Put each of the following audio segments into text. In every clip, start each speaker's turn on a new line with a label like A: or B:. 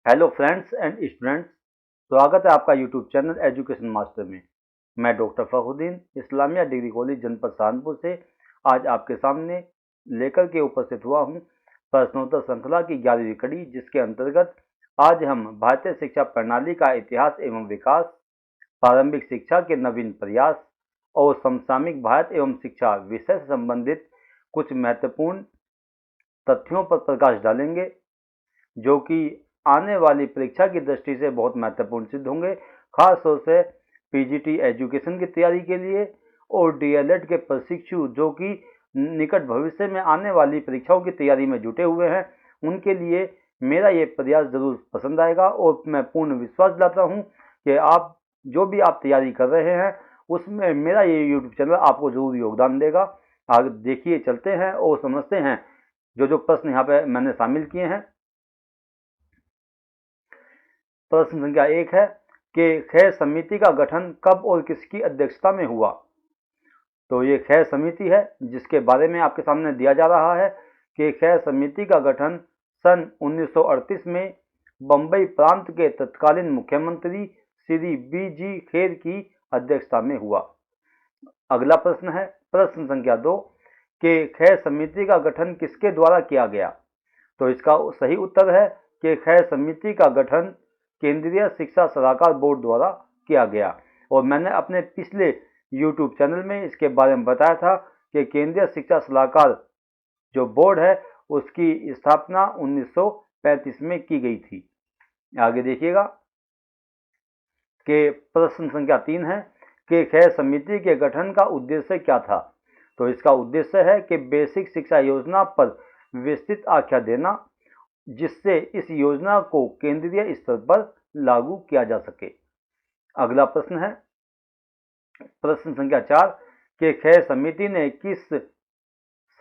A: Hello friends and students, स्वागत है आपका यूट्यूब चैनल एजुकेशन मास्टर में। मैं doctor Fakhruddin Islamia degree college जनपद सहारनपुर से आज आपके सामने लेकर के उपस्थित हुआ हूं प्रश्नोत्तर श्रृंखला की 11वीं कड़ी, जिसके अंतर्गत आज हम भारतीय शिक्षा प्रणाली का इतिहास एवं विकास, प्रारंभिक शिक्षा के नवीन प्रयास और समसामयिक भारत एवं शिक्षा विषय से संबंधित कुछ महत्वपूर्ण तथ्यों पर प्रकाश डालेंगे, जो कि आने वाली परीक्षा की दृष्टि से बहुत महत्वपूर्ण सिद्ध होंगे, खास तौर से पीजीटी एजुकेशन की तैयारी के लिए और डीएलएड के प्रशिक्षु जो कि निकट भविष्य में आने वाली परीक्षाओं की तैयारी में जुटे हुए हैं, उनके लिए मेरा ये प्रयास जरूर पसंद आएगा। और मैं पूर्ण विश्वास दिलाता हूँ कि आप जो भी आप तैयारी कर रहे हैं उसमें मेरा ये यूट्यूब चैनल आपको जरूर योगदान देगा। आगे देखिए, चलते हैं और समझते हैं जो प्रश्न यहाँ पे मैंने शामिल किए हैं। प्रश्न संख्या 1 है कि खैर समिति का गठन कब और किसकी अध्यक्षता में हुआ। तो ये खैर समिति है जिसके बारे में आपके सामने दिया जा रहा है कि खैर समिति का गठन सन 1938 में बंबई प्रांत के तत्कालीन मुख्यमंत्री श्री बी.जी. खेर की अध्यक्षता में हुआ। अगला प्रश्न है प्रश्न संख्या 2 कि खैर समिति का गठन किसके द्वारा किया गया। तो इसका सही उत्तर है कि खैर समिति का गठन केंद्रीय शिक्षा सलाहकार बोर्ड द्वारा किया गया। और मैंने अपने पिछले यूट्यूब चैनल में इसके बारे में बताया था कि केंद्रीय शिक्षा सलाहकार जो बोर्ड है उसकी स्थापना 1935 में की गई थी। आगे देखिएगा कि प्रश्न संख्या 3 है कि खैर समिति के गठन का उद्देश्य क्या था। तो इसका उद्देश्य है कि बेसिक शिक्षा योजना पर विस्तृत आख्या देना, जिससे इस योजना को केंद्रीय स्तर पर लागू किया जा सके। अगला प्रश्न है प्रश्न संख्या 4 कि खैर समिति ने किस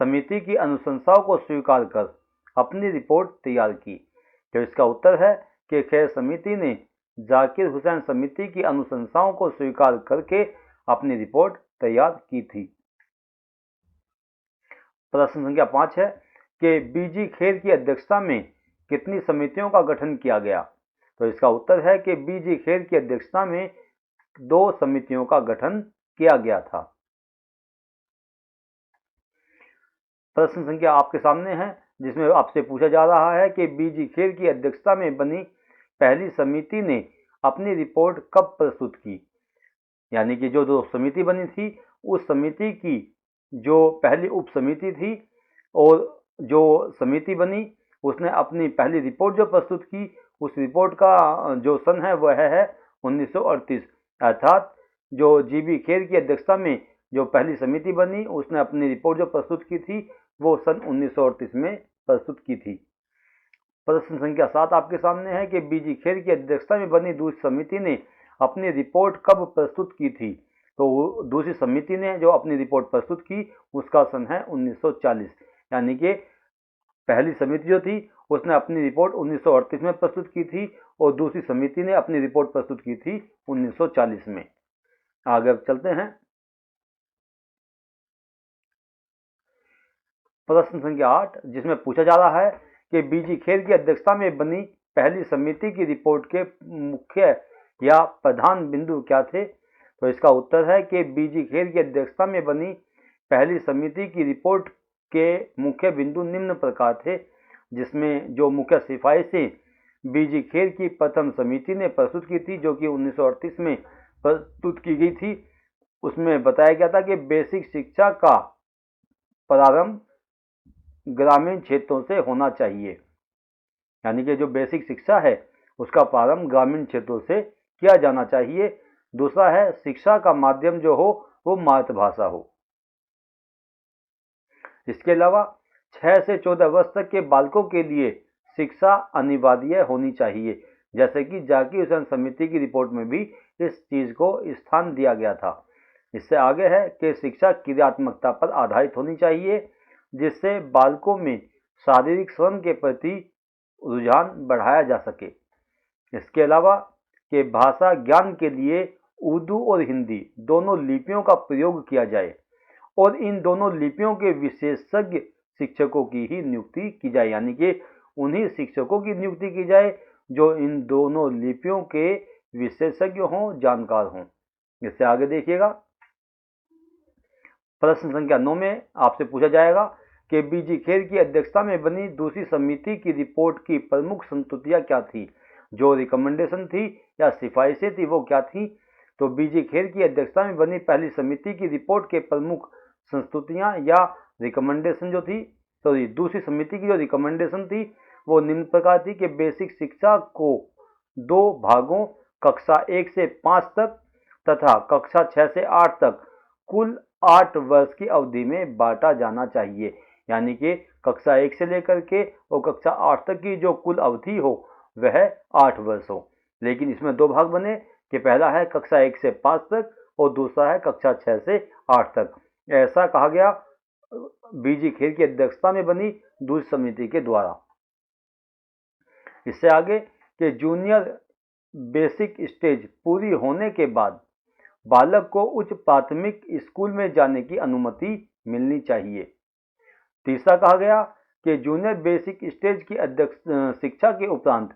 A: समिति की अनुशंसाओं को स्वीकार कर अपनी रिपोर्ट तैयार की। तो इसका उत्तर है कि खैर समिति ने जाकिर हुसैन समिति की अनुशंसाओं को स्वीकार करके अपनी रिपोर्ट तैयार की थी। प्रश्न संख्या 5 है कि बी.जी. खेर की अध्यक्षता में कितनी समितियों का गठन किया गया। तो इसका उत्तर है कि बी.जी. खेर की अध्यक्षता में 2 समितियों का गठन किया गया था। प्रश्न संख्या आपके सामने है जिसमें आपसे पूछा जा रहा है कि बी.जी. खेर की अध्यक्षता में बनी पहली समिति ने अपनी रिपोर्ट कब प्रस्तुत की। यानी कि जो 2 समिति बनी थी उस समिति की जो पहली उप समिति थी और जो समिति बनी उसने अपनी पहली रिपोर्ट जो प्रस्तुत की, उस रिपोर्ट का जो सन है वह है 1938। अर्थात जो जी.बी. खेर की अध्यक्षता में जो पहली समिति बनी उसने अपनी रिपोर्ट जो प्रस्तुत की थी वो सन 1938 में प्रस्तुत की थी। प्रश्न संख्या 7 आपके सामने है कि बी.जी. खेर की अध्यक्षता में बनी दूसरी समिति ने अपनी रिपोर्ट कब प्रस्तुत की थी। तो दूसरी समिति ने जो अपनी रिपोर्ट प्रस्तुत की उसका सन है 1940। यानी कि पहली समिति जो थी उसने अपनी रिपोर्ट 1938 में प्रस्तुत की थी और दूसरी समिति ने अपनी रिपोर्ट प्रस्तुत की थी 1940 में। आगे चलते हैं प्रश्न संख्या 8 जिसमें पूछा जा रहा है कि बी.जी. खेर की अध्यक्षता में बनी पहली समिति की रिपोर्ट के मुख्य या प्रधान बिंदु क्या थे। तो इसका उत्तर है कि बी.जी. खेर की अध्यक्षता में बनी पहली समिति की रिपोर्ट के मुख्य बिंदु निम्न प्रकार थे, जिसमें जो मुख्य सिफारिशें बी.जी. खेर की प्रथम समिति ने प्रस्तुत की थी जो कि 1938 में प्रस्तुत की गई थी, उसमें बताया गया था कि बेसिक शिक्षा का प्रारंभ ग्रामीण क्षेत्रों से होना चाहिए। यानी कि जो बेसिक शिक्षा है उसका प्रारंभ ग्रामीण क्षेत्रों से किया जाना चाहिए। दूसरा है शिक्षा का माध्यम जो हो वो मातृभाषा हो। इसके अलावा 6 से 14 वर्ष तक के बालकों के लिए शिक्षा अनिवार्य होनी चाहिए, जैसे कि जाकिर हुसैन समिति की रिपोर्ट में भी इस चीज को स्थान दिया गया था। इससे आगे है कि शिक्षा क्रियात्मकता पर आधारित होनी चाहिए, जिससे बालकों में शारीरिक श्रम के प्रति रुझान बढ़ाया जा सके। इसके अलावा कि भाषा ज्ञान के लिए उर्दू और हिंदी दोनों लिपियों का प्रयोग किया जाए और इन दोनों लिपियों के विशेषज्ञ शिक्षकों की ही नियुक्ति की जाए। यानी कि उन्हीं शिक्षकों की नियुक्ति की जाए जो इन दोनों लिपियों के विशेषज्ञ हों, जानकार हों। इससे आगे देखिएगा, प्रश्न संख्या 9 में आपसे पूछा जाएगा कि बीजी खेर की अध्यक्षता में बनी दूसरी समिति की रिपोर्ट की प्रमुख संस्तुतियां क्या थी। जो रिकमेंडेशन थी या सिफारिशें थी वो क्या थी। तो बीजी खेर की अध्यक्षता में बनी पहली समिति की रिपोर्ट के प्रमुख संस्तुतियां या रिकमेंडेशन जो थी, सॉरी दूसरी समिति की जो रिकमेंडेशन थी वो निम्न प्रकार थी कि बेसिक शिक्षा को 2 भागों कक्षा 1 से 5 तक तथा कक्षा 6 से 8 तक कुल 8 वर्ष की अवधि में बांटा जाना चाहिए। यानी कि कक्षा 1 से लेकर के और कक्षा 8 तक की जो कुल अवधि हो वह 8 वर्ष हो। लेकिन इसमें 2 भाग बने कि पहला है कक्षा 1 से 5 तक और दूसरा है कक्षा 6 से 8 तक। ऐसा कहा गया बीजी खेर की अध्यक्षता में बनी दूसरी समिति के द्वारा। इससे आगे कि जूनियर बेसिक स्टेज पूरी होने के बाद बालक को उच्च प्राथमिक स्कूल में जाने की अनुमति मिलनी चाहिए। तीसरा कहा गया कि जूनियर बेसिक स्टेज की शिक्षा के उपरांत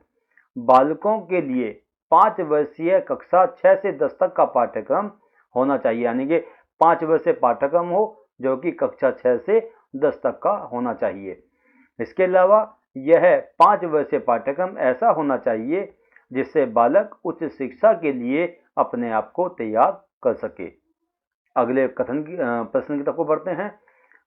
A: बालकों के लिए 5 वर्षीय कक्षा 6 से 10 तक का पाठ्यक्रम होना चाहिए। यानी कि 5 वर्षीय पाठ्यक्रम हो जो कि कक्षा 6 से 10 तक का होना चाहिए। इसके अलावा यह 5 वर्षीय पाठ्यक्रम ऐसा होना चाहिए जिससे बालक उच्च शिक्षा के लिए अपने आप को तैयार कर सके। अगले प्रश्न की तरफ बढ़ते हैं,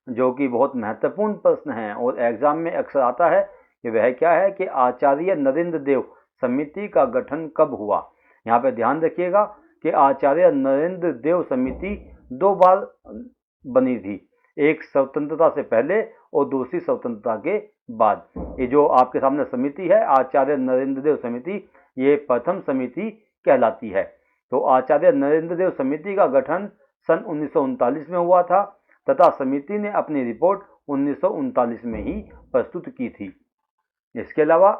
A: जो कि बहुत महत्वपूर्ण प्रश्न है और एग्जाम में अक्सर आता है कि वह क्या है कि आचार्य नरेंद्र देव समिति का गठन कब हुआ। यहाँ पे ध्यान रखिएगा कि आचार्य नरेंद्र देव समिति 2 बार बनी थी, एक स्वतंत्रता से पहले और दूसरी स्वतंत्रता के बाद। ये जो आपके सामने समिति है आचार्य नरेंद्र देव समिति, ये प्रथम समिति कहलाती है। तो आचार्य नरेंद्र देव समिति का गठन सन 1939 में हुआ था तथा समिति ने अपनी रिपोर्ट 1939 में ही प्रस्तुत की थी। इसके अलावा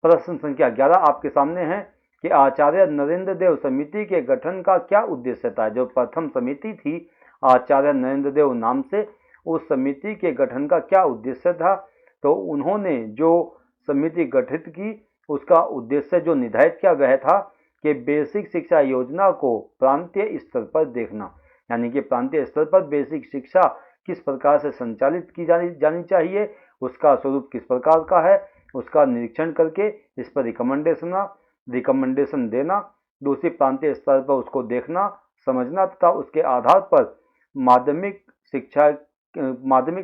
A: प्रश्न संख्या 11 आपके सामने है कि आचार्य नरेंद्र देव समिति के गठन का क्या उद्देश्य था। जो प्रथम समिति थी आचार्य नरेंद्र देव नाम से, उस समिति के गठन का क्या उद्देश्य था। तो उन्होंने जो समिति गठित की उसका उद्देश्य जो निर्धारित किया वह था कि बेसिक शिक्षा योजना को प्रांतीय स्तर पर देखना। यानी कि प्रांतीय स्तर पर बेसिक शिक्षा किस प्रकार से संचालित की जानी चाहिए, उसका स्वरूप किस प्रकार का है, उसका निरीक्षण करके इस पर रिकमेंडेशन देना, दूसरी प्रांतीय स्तर पर उसको देखना, समझना तथा उसके आधार पर माध्यमिक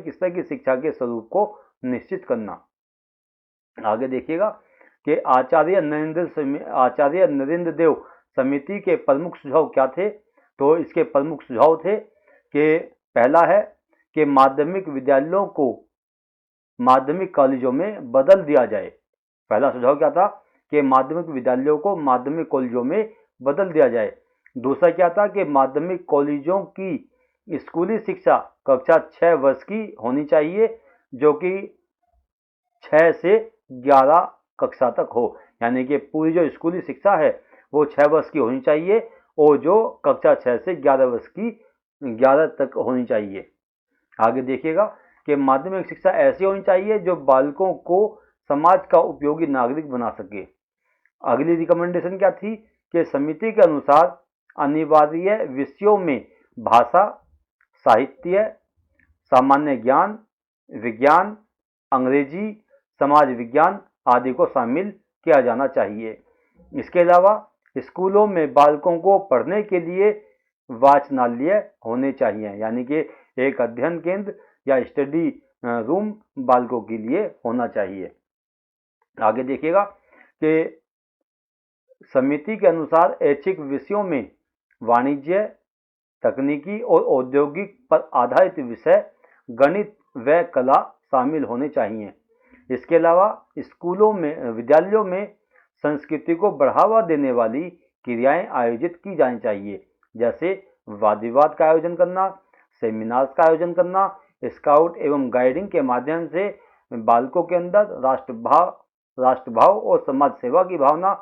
A: स्तर की शिक्षा के स्वरूप को निश्चित करना। आगे देखिएगा कि आचार्य नरेंद्र देव समिति के प्रमुख सुझाव क्या थे। तो इसके प्रमुख सुझाव थे कि पहला है कि माध्यमिक विद्यालयों को माध्यमिक कॉलेजों में बदल दिया जाए। पहला सुझाव क्या था कि माध्यमिक विद्यालयों को माध्यमिक कॉलेजों में बदल दिया जाए। दूसरा क्या था कि माध्यमिक कॉलेजों की स्कूली शिक्षा कक्षा 6 वर्ष की होनी चाहिए, जो कि 6 से 11 कक्षा तक हो। यानी कि पूरी जो स्कूली शिक्षा है वो 6 वर्ष की होनी चाहिए और जो कक्षा 6 से 11 वर्ष की 11 तक होनी चाहिए। आगे देखिएगा कि माध्यमिक शिक्षा ऐसी होनी चाहिए जो बालकों को समाज का उपयोगी नागरिक बना सके। अगली रिकमेंडेशन क्या थी कि समिति के अनुसार अनिवार्य विषयों में भाषा, साहित्य, सामान्य ज्ञान, विज्ञान, अंग्रेजी, समाज विज्ञान आदि को शामिल किया जाना चाहिए। इसके अलावा स्कूलों में बालकों को पढ़ने के लिए वाचनालय होने चाहिए। यानी कि एक अध्ययन केंद्र या स्टडी रूम बालकों के लिए होना चाहिए। आगे देखिएगा कि समिति के अनुसार ऐच्छिक विषयों में वाणिज्य, तकनीकी और औद्योगिक पर आधारित विषय, गणित व कला शामिल होने चाहिए। इसके अलावा विद्यालयों में संस्कृति को बढ़ावा देने वाली क्रियाएं आयोजित की जानी चाहिए, जैसे वाद विवाद का आयोजन करना, सेमिनार्स का आयोजन करना, स्काउट एवं गाइडिंग के माध्यम से बालकों के अंदर राष्ट्रभाव और समाज सेवा की भावना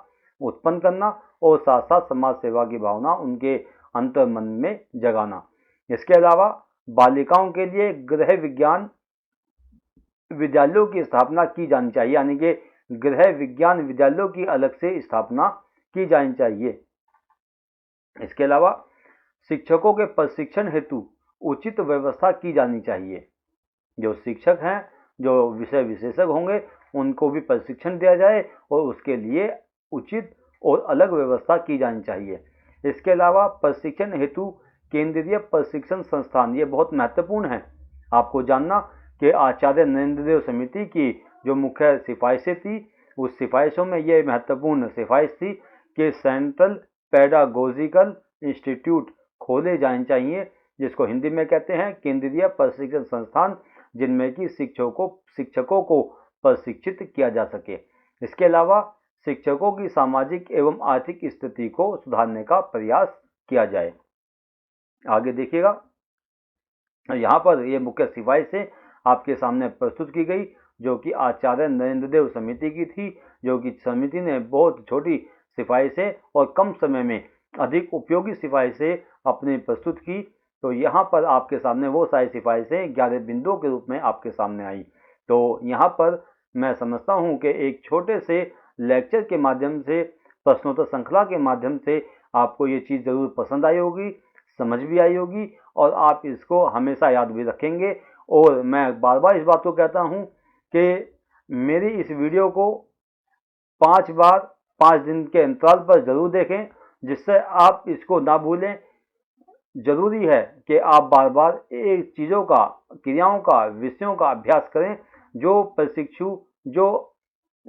A: उत्पन्न करना और साथ साथ समाज सेवा की भावना उनके अंतर्मन में जगाना। इसके अलावा बालिकाओं के लिए गृह विज्ञान विद्यालयों की स्थापना की जानी चाहिए। यानी कि गृह विज्ञान विद्यालयों की अलग से स्थापना की जानी चाहिए। इसके अलावा शिक्षकों के प्रशिक्षण हेतु उचित व्यवस्था की जानी चाहिए। जो शिक्षक हैं, जो विषय विशेषज्ञ होंगे, उनको भी प्रशिक्षण दिया जाए और उसके लिए उचित और अलग व्यवस्था की जानी चाहिए। इसके अलावा प्रशिक्षण हेतु केंद्रीय प्रशिक्षण संस्थान, ये बहुत महत्वपूर्ण है आपको जानना कि आचार्य नरेंद्र देव समिति की जो मुख्य सिफारिशें थी, उस सिफारिशों में ये महत्वपूर्ण सिफारिश थी कि सेंट्रल पेडागोजिकल इंस्टीट्यूट खोले जाने चाहिए, जिसको हिंदी में कहते हैं केंद्रीय प्रशिक्षण संस्थान, जिनमें कि शिक्षकों को प्रशिक्षित किया जा सके। इसके अलावा शिक्षकों की सामाजिक एवं आर्थिक स्थिति को सुधारने का प्रयास किया जाए। आगे देखिएगा, यहाँ पर ये मुख्य सिफारिशें आपके सामने प्रस्तुत की गई, जो कि आचार्य नरेंद्र देव समिति की थी, जो कि समिति ने बहुत छोटी सिफारिशें और कम समय में अधिक उपयोगी सिफारिशें अपनी प्रस्तुत की। तो यहाँ पर आपके सामने वो सारी सिफारिशें 11 बिंदुओं के रूप में आपके सामने आई। तो यहाँ पर मैं समझता हूँ कि एक छोटे से लेक्चर के माध्यम से, प्रश्नोत्तर श्रृंखला के माध्यम से आपको ये चीज़ ज़रूर पसंद आई होगी, समझ भी आई होगी और आप इसको हमेशा याद भी रखेंगे। और मैं बार बार इस बात को कहता हूँ कि मेरी इस वीडियो को 5 बार 5 दिन के अंतराल पर ज़रूर देखें, जिससे आप इसको ना भूलें। ज़रूरी है कि आप बार बार एक चीज़ों का, क्रियाओं का, विषयों का अभ्यास करें। जो प्रशिक्षु, जो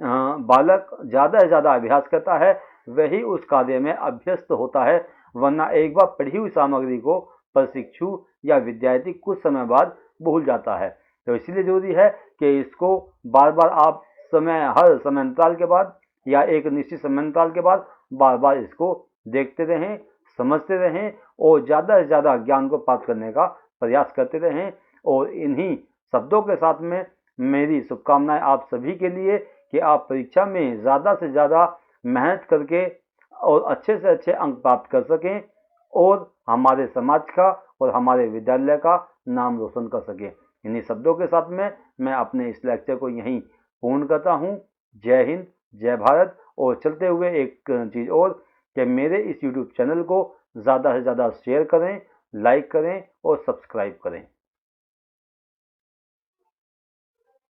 A: बालक ज़्यादा से ज़्यादा अभ्यास करता है, वही उस कार्य में अभ्यस्त होता है, वरना एक बार पढ़ी हुई सामग्री को प्रशिक्षु या विद्यार्थी कुछ समय बाद भूल जाता है। तो इसलिए जरूरी है कि इसको बार बार आप हर समय अंतराल के बाद या एक निश्चित समय अंतराल के बाद बार बार इसको देखते रहें, समझते रहें और ज़्यादा से ज़्यादा ज्ञान को प्राप्त करने का प्रयास करते रहें। और इन्हीं शब्दों के साथ में मेरी शुभकामनाएं आप सभी के लिए कि आप परीक्षा में ज़्यादा से ज़्यादा मेहनत करके और अच्छे से अच्छे अंक प्राप्त कर सकें और हमारे समाज का और हमारे विद्यालय का नाम रोशन कर सकें। इन्हीं शब्दों के साथ में मैं अपने इस लेक्चर को यहीं पूर्ण करता हूँ। जय हिंद, जय भारत। और चलते हुए एक चीज़ और, कि मेरे इस YouTube चैनल को ज़्यादा से ज़्यादा शेयर करें, लाइक करें और सब्सक्राइब करें।